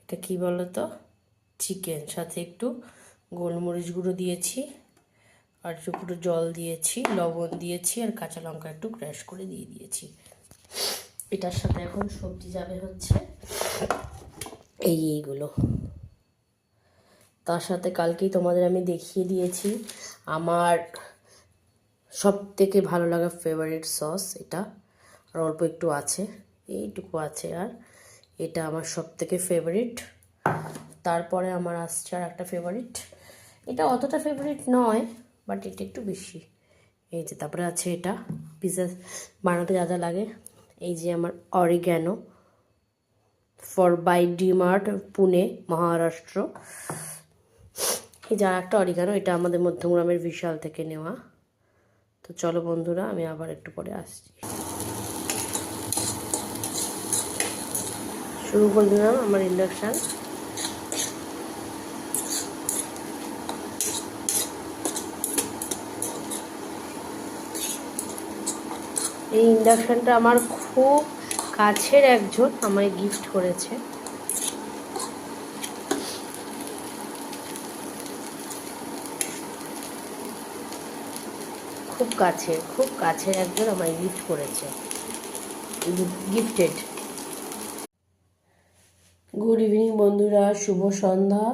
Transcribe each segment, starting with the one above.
এটা কী বলো তো, চিকেন, সাথে একটু গোলমরিচ গুঁড়ো দিয়েছি আর একটু জল দিয়েছি, লবণ দিয়েছি আর কাঁচা লঙ্কা একটু ক্র্যাশ করে দিয়ে দিয়েছি। এটার সাথে এখন সবজি যাবে হচ্ছে এইগুলো। তার সাথে কালকেই তোমাদের আমি দেখিয়ে দিয়েছি আমার সব থেকে ভালো লাগা ফেভারিট সস এটা, আর অল্প একটু আছে, এইটুকু আছে, আর এটা আমার সব থেকে ফেভারিট। তারপরে আমার আসছে আর একটা ফেভারিট, এটা অতটা ফেভারিট নয় বাট এটা একটু বেশি। এই যে তারপরে আছে এটা পিৎজা বানাতে যা যা লাগে, এই যে আমার oregano for by DMart, Pune, Maharashtra. এই যে একটা অরিগ্যানো, এটা আমাদের মধ্যমগ্রামের বিশাল থেকে নেওয়া। তো চলো বন্ধুরা, আমি আবার একটু পরে আসছি। শুরু করে দিলাম আমার ইন্ডাকশান। এই ইন্ডাকশানটা আমার খুব কাছের একজন আমায় গিফট করেছে। খুব কাছের একজন আমায় গিফট করেছে, গিফটেড। গুড ইভিনিং বন্ধুরা, শুভ সন্ধ্যা।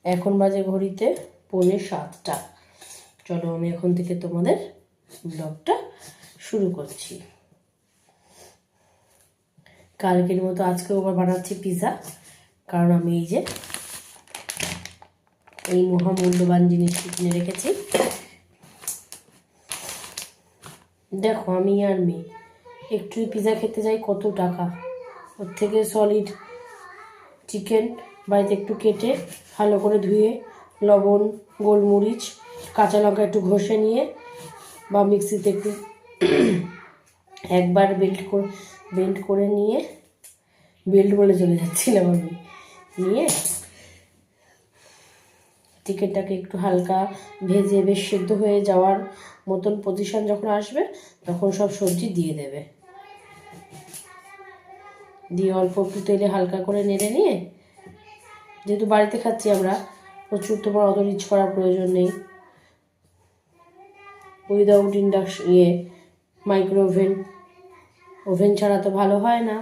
এখন বাজে ঘড়িতে 6:45। চলো আমি এখন থেকে তোমাদের ব্লগটা শুরু করছি। কালকের মতো আজকেও আবার বানাচ্ছি পিৎজা, কারণ আমি এই যে এই মহামূল্যবান জিনিসটি কিনে রেখেছি। দেখো আমি আর মেয়ে একটু পিৎজা খেতে যাই, কত টাকা। ওর থেকে সলিড চিকেন বাড়িতে একটু কেটে ভালো করে ধুয়ে লবণ, গোলমরিচ, কাঁচা লঙ্কা একটু ঘষে নিয়ে বা মিক্সিতে একটু একবার বেল্ট করে নিয়ে, বেল্ট বলে চলে যাচ্ছিলাম আমি, নিয়ে চিকেনটাকে একটু হালকা ভেজে বেশ সেদ্ধ হয়ে যাওয়ার মতন পজিশন যখন আসবে তখন সব সবজি দিয়ে দেবে, দিয়ে অল্প একটু তেলে হালকা করে নেড়ে নিয়ে, যেহেতু বাড়িতে খাচ্ছি আমরা, প্রচুর তোমার অত রিচ করার প্রয়োজন নেই। উইদাউট ইন্ডাকশন মাইক্রো ওভেন ছাড়া তো ভালো হয় না।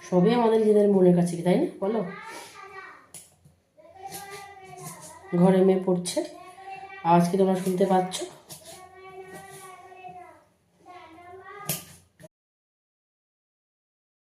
সবই আমাদের নিজেদের মনের কাছে, তাই না বলো? ঘরে মেয়ে পড়ছে, আওয়াজ কি তোমরা শুনতে পাচ্ছ?